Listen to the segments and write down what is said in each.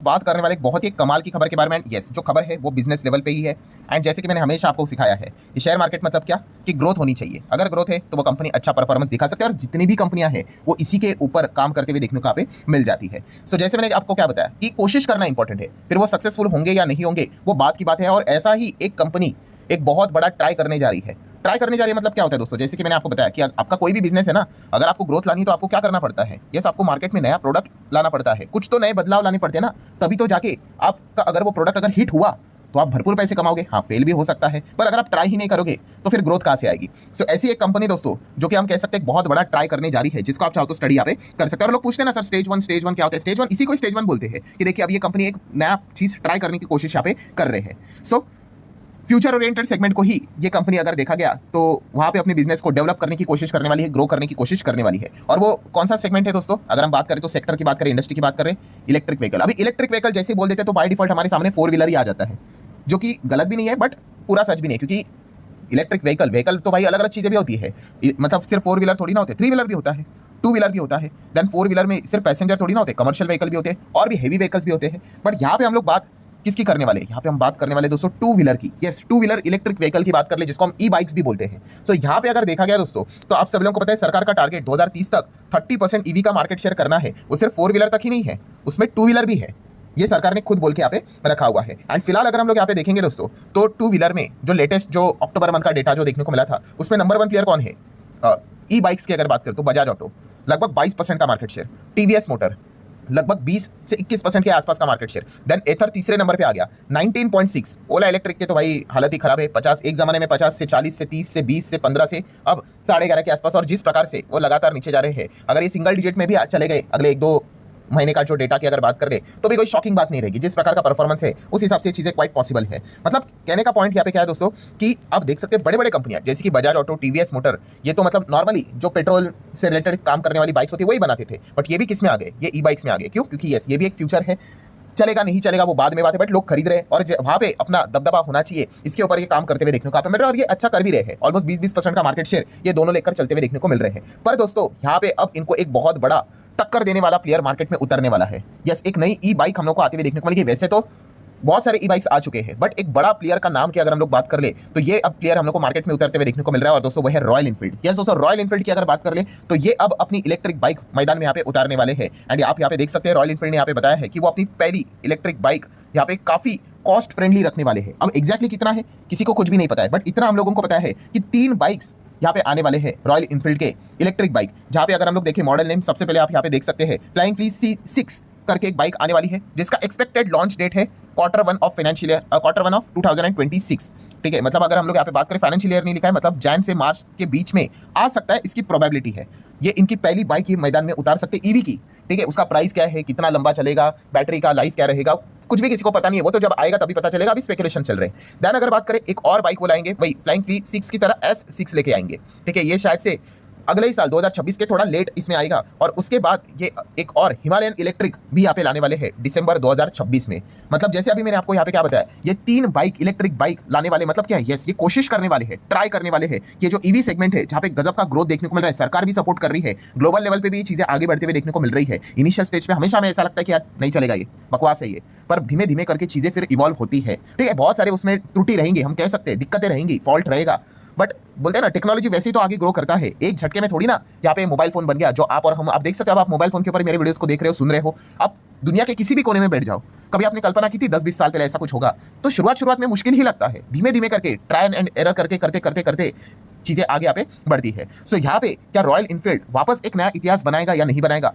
बात करने वाले एक बहुत ही कमाल की खबर के बारे में। यस, जो खबर है वो बिजनेस लेवल पे ही है। एंड जैसे कि मैंने हमेशा आपको सिखाया है कि शेयर मार्केट मतलब क्या, कि ग्रोथ होनी चाहिए। अगर ग्रोथ है तो वो कंपनी अच्छा परफॉर्मेंस दिखा सकते हैं, और जितनी भी कंपनियां हैं वो इसी के ऊपर काम करते हुए देखने को यहाँ पे मिल जाती है। सो जैसे मैंने आपको क्या बताया कि कोशिश करना इंपॉर्टेंट है, फिर वो सक्सेसफुल होंगे या नहीं होंगे वो बात की बात है। और ऐसा ही एक कंपनी एक बहुत बड़ा ट्राई करने जा रही है। ट्राई करने जा रही है मतलब क्या होता है दोस्तों, जैसे कि मैंने आपको बताया कि आपका कोई भी बिजनेस है ना, अगर आपको ग्रोथ लानी है तो आपको क्या करना पड़ता है। यस, आपको मार्केट में नया प्रोडक्ट लाना पड़ता है, कुछ तो नए बदलाव लाने पड़ते हैं ना, तभी तो जाके आपका अगर वो प्रोडक्ट अगर हिट हुआ तो आप भरपूर पैसे कमाओगे। हाँ, फेल भी हो सकता है, पर अगर आप ट्राई ही नहीं करोगे तो फिर ग्रोथ कहाँ से आएगी। सो ऐसी एक कंपनी दोस्तों जो कि हम कह सकते हैं बहुत बड़ा ट्राई करने जा रही है, जिसको आप चाहो तो स्टडी यहाँ पे कर सकते हैं। और लोग पूछते हैं ना सर स्टेज वन क्या होता है। स्टेज वन इसी को स्टेज वन बोलते हैं कि देखिए अब ये कंपनी एक नया चीज ट्राई करने की कोशिश यहाँ पे कर रहे हैं। सो फ्यूचर ओरिएंटेड सेगमेंट को ही ये कंपनी अगर देखा गया तो वहां पे अपने बिजनेस को डेवलप करने की कोशिश करने वाली है, ग्रो करने की कोशिश करने वाली है। और वो कौन सा सेगमेंट है दोस्तों, अगर हम बात करें तो सेक्टर की बात करें, इंडस्ट्री की बात करें, इलेक्ट्रिक व्हीकल। अभी इलेक्ट्रिक व्हीकल जैसे बोल देते तो बाय डिफॉल्ट हमारे सामने फोर व्हीलर ही आ जाता है, जो कि गलत भी नहीं है बट पूरा सच भी नहीं है, क्योंकि इलेक्ट्रिक व्हीकल तो भाई अलग अलग चीजें भी होती है। मतलब सिर्फ फोर व्हीलर थोड़ी ना होते, थ्री व्हीलर भी होता है, टू व्हीलर भी होता है। देन फोर व्हीलर में सिर्फ पैसेंजर थोड़ी ना होते, कमर्शियल व्हीकल भी होते हैं और भी हेवी व्हीकल्स भी होते हैं। बट यहाँ पे हम लोग बात किसकी करने वाले हैं, यहाँ पे हम बात करने वाले दोस्तों टू व्हीलर की। Yes, two wheeler electric vehicle की बात कर ले, जिसको हम ई बाइक्स भी बोलते हैं। तो यहाँ पे अगर देखा गया दोस्तों तो आप सब लोगों को पता है सरकार का टारगेट 2030 तक 30% ईवी का मार्केट शेयर करना है। वो सिर्फ फोर व्हीलर तक ही नहीं है, उसमें टू व्हीलर भी है। ये सरकार ने खुद बोल के यहाँ पे रखा हुआ है। एंड फिलहाल अगर हम लोग यहाँ पे देखेंगे दोस्तों तो टू व्हीलर में जो लेटेस्ट जो अक्टूबर मंथ का डेटा जो देखने को मिला था, उसमें नंबर वन प्लेयर कौन है ई बाइक्स की अगर बात करें तो बजाज ऑटो, लगभग 22% का मार्केट शेयर। टीवीएस मोटर लगभग 20 से 21% के आसपास का मार्केट शेयर। देन एथर तीसरे नंबर पे आ गया 19.6। ओला इलेक्ट्रिक के तो भाई हालत ही खराब है, 50 एक जमाने में 50 से 40 से 30 से 20 से 15 से अब 11.5 के आसपास। और जिस प्रकार से वो लगातार नीचे जा रहे हैं, अगर ये सिंगल डिजिट में भी चले गए अगले एक दो महीने का जो डेटा की अगर बात कर ले तो भी कोई शॉकिंग बात नहीं रहेगी। जिस प्रकार का परफॉर्मेंस है उस हिसाब से चीजें क्वाइट पॉसिबल है। मतलब कहने का पॉइंट यहाँ पे क्या है दोस्तों कि आप देख सकते हैं बड़े बड़े कंपनियां जैसे कि बजाज ऑटो, टीवीएस मोटर, ये तो मतलब नॉर्मली जो पेट्रोल से रिलेटेड काम करने वाली बाइक्स होती है वही बनाते थे, बट ये भी किस में आ गए, ये ई बाइक्स में आ गए। क्यों? क्योंकि यस ये भी एक फ्यूचर है। चलेगा नहीं चलेगा वो बाद में बात है, बट लोग खरीद रहे हैं और वहां पे अपना दबदबा होना चाहिए, इसके ऊपर ये काम करते हुए देखने को आप मिल रहा है। और ये अच्छा कर भी रहे हैं, ऑलमोस्ट 20-20% का मार्केट शेयर ये दोनों लेकर चलते हुए देखने को मिल रहे हैं। पर दोस्तों यहाँ पे अब इनको एक बहुत बड़ा टक्कर देने वाला प्लेयर मार्केट में उतरने वाला है। यस, एक नई ई बाइक हम लोग को आते हुए देखने को मिलेगी। वैसे तो बहुत सारे ई बाइक्स आ चुके हैं, बट एक बड़ा प्लेयर का नाम की अगर हम लोग बात कर ले तो ये अब प्लेयर हम लोग को मार्केट में उतरते हुए देखने को मिल रहा है। और दोस्तों वो है रॉयल एनफील्ड। यस दोस्तों, रॉयल एनफील्ड की अगर बात कर ले तो ये अब अपनी इलेक्ट्रिक बाइक मैदान में यहाँ पे उतारने वाले हैं। एंड आप यहाँ पे देख सकते हैं रॉयल एनफील्ड ने यहाँ पे बताया है कि वो अपनी पहली इलेक्ट्रिक बाइक यहाँ पे काफी कॉस्ट फ्रेंडली रखने वाले हैं। अब एग्जैक्टली कितना है किसी को कुछ भी नहीं पता है, बट इतना हम लोगों को पता है कि 3 बाइक्स यहाँ पे आने वाले हैं रॉयल एनफील्ड के इलेक्ट्रिक बाइक। जहाँ पे अगर हम लोग देखें मॉडल नेम, सबसे पहले आप यहाँ पे देख सकते हैं फ्लाइंग फ्लीस C6 करके एक बाइक आने वाली है, जिसका एक्सपेक्टेड लॉन्च डेट है Q1 ऑफ 2026। ठीक है, मतलब अगर हम लोग यहाँ पे बात करें, फाइनेंशियल ईयर नहीं लिखा है, मतलब जैन से मार्च के बीच में आ सकता है, इसकी प्रोबेबिलिटी है। ये इनकी पहली बाइक ये मैदान में उतार सकते ईवी की। ठीक है, उसका प्राइस क्या है, कितना लंबा चलेगा, बैटरी का लाइफ क्या रहेगा, कुछ भी किसी को पता नहीं है, वो तो जब आएगा तभी पता चलेगा, अभी स्पेकुलेशन चल रहे हैं। देन अगर बात करें एक और बाइक वो लाएंगे, वही फ्लाइंग फ्लीस 6 की तरह S6 लेके आएंगे। ठीक है, ये शायद से अगले ही साल 2026 के थोड़ा लेट इसमें आएगा। और उसके बाद ये एक और हिमालयन इलेक्ट्रिक भी यहाँ पे लाने वाले हैं दिसंबर 2026 में। मतलब जैसे अभी मैंने आपको यहाँ पे क्या बताया, ये 3 बाइक इलेक्ट्रिक बाइक लाने वाले, मतलब क्या है, यस ये कोशिश करने वाले हैं, ट्राई करने वाले हैं कि जो ईवी सेगमेंट है जहाँ पे गजब का ग्रोथ देखने को मिल रहा है, सरकार भी सपोर्ट कर रही है, ग्लोबल लेवल पे भी चीजें आगे बढ़ते हुए देखने को मिल रही है। इनिशियल स्टेज पे हमेशा हमें ऐसा लगता है कि यार नहीं चलेगा, ये बकवास है ये, पर धीमे धीमे करके चीजें फिर इवॉल्व होती है। ठीक है, बहुत सारे उसमें त्रुटि रहेंगी, हम कह सकते हैं दिक्कतें रहेंगी, फॉल्ट रहेगा, बट बोलते हैं ना टेक्नोलॉजी वैसे ही तो आगे ग्रो करता है। एक झटके में थोड़ी ना यहाँ पे मोबाइल फोन बन गया जो आप और हम, आप देख सकते हो, आप मोबाइल फोन के ऊपर मेरे वीडियोस को देख रहे हो, सुन रहे हो, आप दुनिया के किसी भी कोने में बैठ जाओ, कभी आपने कल्पना की थी 10-20 साल पहले ऐसा कुछ होगा? तो शुरुआत में मुश्किल ही लगता है, धीमे धीमे करके ट्रायल एंड एरर करके करते करते करते चीजें आगे यहाँ पे बढ़ती है। सो यहाँ पे क्या रॉयल एनफील्ड वापस एक नया इतिहास बनाएगा या नहीं बनाएगा,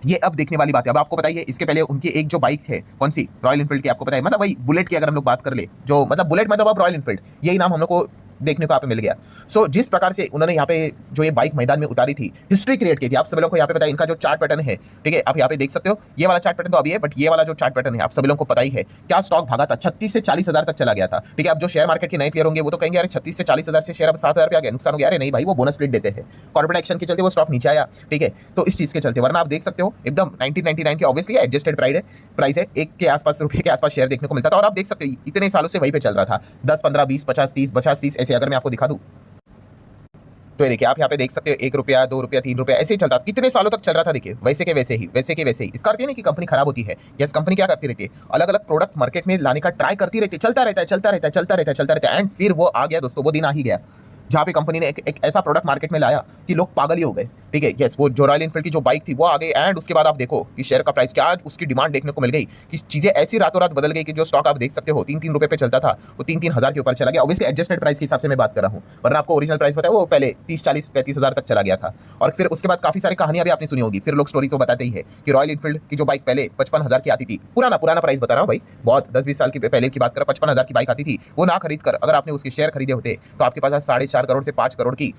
ये अब देखने वाली बात है। अब आपको बताइए, इसके पहले उनकी एक जो बाइक है, कौन सी, रॉयल एनफील्ड की, आपको पता है, मतलब वही बुलेट की अगर हम लोग बात कर ले, जो मतलब बुलेट मतलब अब रॉयल एनफील्ड, यही नाम हम लोग को देखने को यहाँ पे मिल गया। सो जिस प्रकार से उन्होंने यहाँ पे जो ये बाइक मैदान में उतारी थी, हिस्ट्री क्रिएट की थी, आप सभी लोगों को यहाँ पे पता है, इनका जो चार्ट पैटर्न है, ठीक है, आप यहाँ पे देख सकते हो, ये वाला चार्ट पैटर्न तो अभी है, बट ये वाला जो चार्ट पैटर्न है आप सभी लोगों को पता ही है क्या स्टॉक भागा था, 36 से 40 हज़ार तक चला गया था। ठीक है, अब जो शेयर मार्केट के नए प्लेयर होंगे वो तो कहेंगे यार 36 से 40 हज़ार से शेयर अब 7 हज़ार पे आ गया, नुकसान हो गया। अरे नहीं भाई, वो बोनस स्प्लिट देते हैं, कॉर्पोरेट एक्शन के चलते वो स्टॉक नीचे आया। ठीक है, तो इस चीज के चलते, वरना आप देख सकते हो एकदम 1999 के ऑब्वियसली एडजस्टेड प्राइस है, 1 के आसपास रुपए के आसपास शेयर देखने को मिलता था। और आप देख सकते हो इतने सालों से वहीं पे चल रहा था, 10, 15, 20, 50, 30, 50, 30 ऐसे। अगर मैं आपको दिखा दूं तो ये देखिए आप यहाँ पे देख सकते हो 1 रुपया 2 रुपया 3 रुपया ऐसे ही चलता, कितने सालों तक चल रहा था। देखिए वैसे के वैसे ही, वैसे के वैसे ही। इसका अर्थ ये नहीं कि कंपनी खराब होती है। यस, कंपनी क्या करती रहती है, अलग अलग प्रोडक्ट मार्केट में लाने का ट्राई करती रहती है, चलता रहता है चलता रहता है चलता रहता है चलता रहता है। एंड फिर वो आ गया दोस्तों, वो दिन आ ही गया जहाँ पे कंपनी ने एक ऐसा प्रोडक्ट मार्केट में लाया कि लोग पागल ही हो गए। ठीक है, यस, वो जो रॉयल एनफील्ड की जो बाइक थी वो आ गई। एंड उसके बाद आप देखो कि शेयर का प्राइस क्या, आज उसकी डिमांड देखने को मिल गई कि चीजें ऐसी रातों रात बदल गई कि जो स्टॉक आप देख सकते हो 3-3 रुपए पे चलता था वो 3-3 हज़ार के ऊपर चला गया। ऑब्वियसली एडजस्टेड प्राइस के हिसाब से मैं बात कर रहा हूँ, वरना आपको ओरिजिनल प्राइस पता है वो पहले 30-40-35 हज़ार तक चला गया था। और फिर उसके बाद काफी सारी कहानियां भी आपने सुनी होगी। फिर लोग स्टोरी तो बताते ही है कि रॉयल एनफील्ड की जो बाइक पहले 55 हज़ार की आती थी, पुराना प्राइस बता रहा हूँ भाई, बहुत 10-20 साल की पहले की बात कर, 55 हज़ार की बाइक आती थी, वो ना खरीद कर अगर आपने उसके शेयर खरीदे होते तो आपके पास 4.5 करोड़ से 5 करोड़ की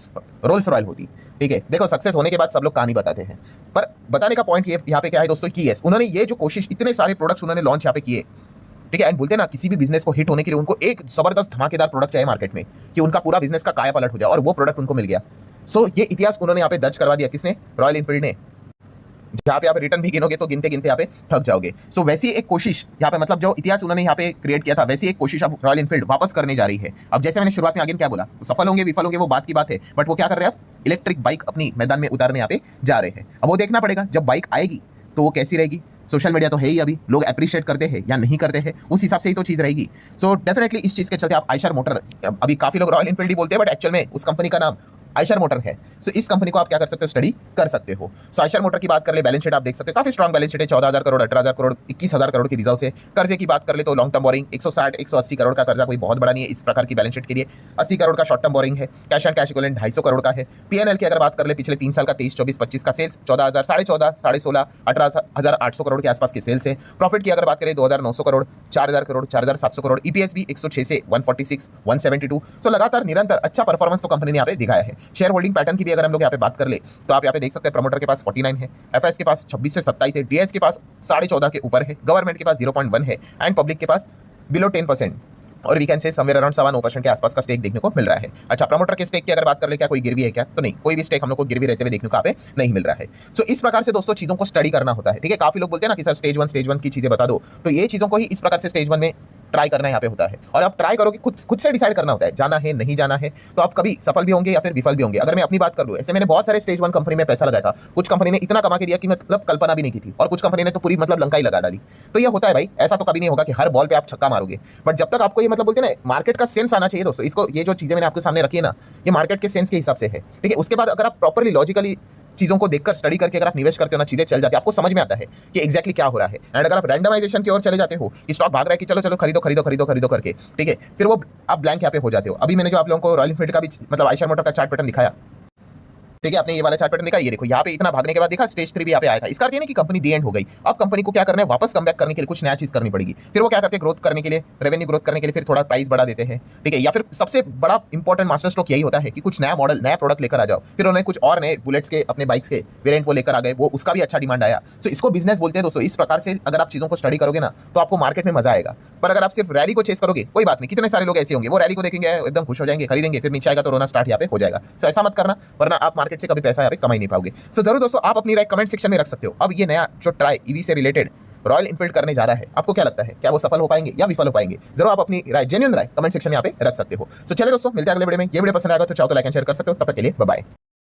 रोल्स रॉयल होती। ठीक है, देखो सक्सेस होने के बाद सब लोग कहानी बताते हैं, पर बताने का पॉइंट ये यहाँ पे क्या है दोस्तों कि यस, उन्होंने ये जो कोशिश, इतने सारे प्रोडक्ट्स उन्होंने लॉन्च यहाँ पे किए। ठीक है, एंड बोलते हैं ना किसी भी बिजनेस को हिट होने के लिए उनको एक जबरदस्त धमाकेदार प्रोडक्ट चाहिए मार्केट में कि उनका पूरा बिजनेस का काया पलट हो जाए, और वो प्रोडक्ट उनको मिल गया। सो ये इतिहास उन्होंने यहाँ पे दर्ज करवा दिया, किसने, रॉयल एनफील्ड ने। जहाँ पे आप रिटर्न भी गिनोगे तो गिनते गिनते यहाँ पे थक जाओगे। सो वैसी एक कोशिश यहाँ पे, मतलब जो इतिहास उन्होंने यहाँ पे क्रिएट किया था, वैसी एक कोशिश अब रॉयल एनफील्ड वापस करने जा रही है। अब जैसे मैंने शुरुआत में आगे क्या बोला, सफल होंगे विफल होंगे वो बात की बात है, बट वो क्या कर रहे हैं, अब इलेक्ट्रिक बाइक अपनी मैदान में उतारने यहाँ पे जा रहे हैं। अब वो देखना पड़ेगा जब बाइक आएगी तो वो कैसी रहेगी। सोशल मीडिया तो है ही, अभी लोग अप्रिशिएट करते हैं या नहीं करते हैं, उस हिसाब से ही तो चीज रहेगी। सो डेफिनेटली इस चीज के चलते आप आयशर मोटर, अभी काफी लोग रॉयल एनफील्ड ही बोलते हैं, बट एक्चुअल में उस कंपनी का नाम आयशर मोटर है। सो इस कंपनी को आप क्या कर सकते हो, स्टडी कर सकते हो। सो आयशर मोटर की बात कर ले, बैलेंस शीट आप देख सकते हो काफी स्ट्रॉन्ग बैलेंस शीट है, 14,000 करोड़, 18,000 करोड़, 21,000 करोड़ की रिजर्व से। कर्जे की बात कर ले तो लॉन्ग टर्म बोरिंग 160-180 करोड़ का कर्जा, कोई बहुत बड़ा नहीं है इस प्रकार की बैलेंस शीट के लिए। 80 करोड़ का शॉर्ट टर्म बोरिंग है। Cash and cash equivalent 250 crore का है। पीएनएल की अगर बात कर ले, पिछले 3 साल का 23-24-25 का सेल्स 14,000, 14.5, 16.5, 18,800 करोड़ के आसपास के सेल्स है। प्रॉफिट की अगर बात करें 2,900 करोड़, 4,000 करोड़, 4,700 करोड़। ईपीएस भी 106 से 146, 172। सो लगातार निरंतर अच्छा परफॉर्मेंस तो कंपनी ने यहाँ पे दिखाया है। शेयर होल्डिंग पैटर्न की भी अगर हम लोग यहाँ पे बात कर ले तो आप यहाँ पे देख सकते हैं प्रमोटर के पास 49 है, एफएस के पास 26 से 27 है, डीएस के पास 14.5 के ऊपर है, गवर्नमेंट के पास 0.1 है, एंड पब्लिक के पास बिलो 10%, और we can say somewhere around 7-9% के आसपास का स्टेक देखने को मिल रहा है। अच्छा, प्रमोटर के स्टेक की अगर बात कर ले, क्या कोई गिरवी है क्या, तो नहीं, कोई भी स्टेक हम लोग को गिरवी रहते हुए देखने को यहाँ पे नहीं मिल रहा है। सो इस प्रकार से दोस्तों चीजों को स्टडी करना होता है। ठीक है, काफी लोग बोलते हैं ना कि सर स्टेज वन की चीजें बता दो, तो ये चीजों को ही इस प्रकार से स्टेज 1 में ट्राई करना यहाँ पे होता है। और आप ट्राई करोगे, खुद से डिसाइड करना होता है जाना है नहीं जाना है, तो आप कभी सफल भी होंगे या फिर विफल भी होंगे। अगर मैं अपनी बात कर लूँ, ऐसे मैंने बहुत सारे स्टेज 1 कंपनी में पैसा लगाया था, कुछ कंपनी ने इतना कमा के दिया कि मतलब कल्पना भी नहीं की थी, और कुछ कंपनी ने तो पूरी मतलब लंका ही लगा डाली। तो ये होता है भाई, ऐसा तो कभी नहीं होगा कि हर बॉल पे आप छक्का मारोगे, बट जब तक आपको ये मतलब बोलते हैं ना मार्केट का सेंस आना चाहिए दोस्तों। इसको, ये जो चीजें मैंने आपके सामने रखी है ना, ये मार्केट के सेंस के हिसाब से है। ठीक है, उसके बाद अगर आप प्रॉपरली लॉजिकली चीजों को देखकर स्टडी करके अगर आप निवेश करते हो ना, चीजें चल जाती है, आपको समझ में आता है कि एक्जैक्टली क्या हो रहा है। एंड अगर आप रैंडमाइजेशन की ओर चले जाते हो कि स्टॉक भाग रहा है कि चलो चलो खरीदो खरीदो खरीदो खरीदो करके, ठीक है, फिर वो आप ब्लैंक यहाँ पे हो जाते हो। अभी मैंने जो आप लोगों को रॉयल एनफील्ड का भी मतलब आयशर मोटर का चार्ट पैटर्न दिखाया, ठीक है, आपने ये वाला चार्ट पैटर्न देखा, ये देखो यहाँ पे इतना भागने के बाद देखा स्टेज 3 भी यहाँ पे आया था। इसका अर्थ ये नहीं कि कंपनी दी एंड हो गई। अब कंपनी को क्या करना है, वापस कमबैक करने के लिए कुछ नया चीज करनी पड़ेगी। फिर वो क्या करते हैं, ग्रोथ करने के लिए, रेवेन्यू ग्रोथ करने के लिए फिर थोड़ा प्राइस बढ़ा देते हैं। ठीक है, या फिर सबसे बड़ा इंपॉर्टेंट मास्टर स्ट्रोक यही होता है कि कुछ नया मॉडल, नया प्रोडक्ट लेकर आ जाओ। फिर उन्होंने कुछ और नए बुलेट्स के अपने बाइक्स के वेरिएंट वो लेकर आ गए, वो उसका भी अच्छा डिमांड आया। सो इसको बिजनेस बोलते हैं दोस्तों। इस प्रकार से अगर आप चीजों को स्टडी करोगे ना तो आपको मार्केट में मजा आएगा। पर अगर आप सिर्फ रैली को चेस करोगे, कोई बात नहीं, कितने सारे लोग ऐसे होंगे वो रैली को देखेंगे एकदम खुश हो जाएंगे, खरीदेंगे, फिर नीचे आएगा तो रोना स्टार्ट यहाँ पे हो जाएगा। सो ऐसा मत करना, वरना आप मार्केट से कभी पैसा यहाँ पे कमा ही नहीं पाओगे। सो जरूर दोस्तों आप अपनी राय कमेंट सेक्शन में रख सकते हो। अब ये नया जो ट्राई ईवी से रिलेटेड रॉयल एनफील्ड करने जा रहा है, आपको क्या लगता है, क्या वो सफल हो पाएंगे या विफल हो पाएंगे? जरूर आप अपनी राय, जेन्युइन राय कमेंट सेक्शन में यहाँ पे रख सकते हो। सो चलिए दोस्तों, मिलते हैं अगले वीडियो में। ये वीडियो पसंद आएगा तो चाहो तो लाइक एंड शेयर कर सकते हो। तब तक के लिए बाय बाय।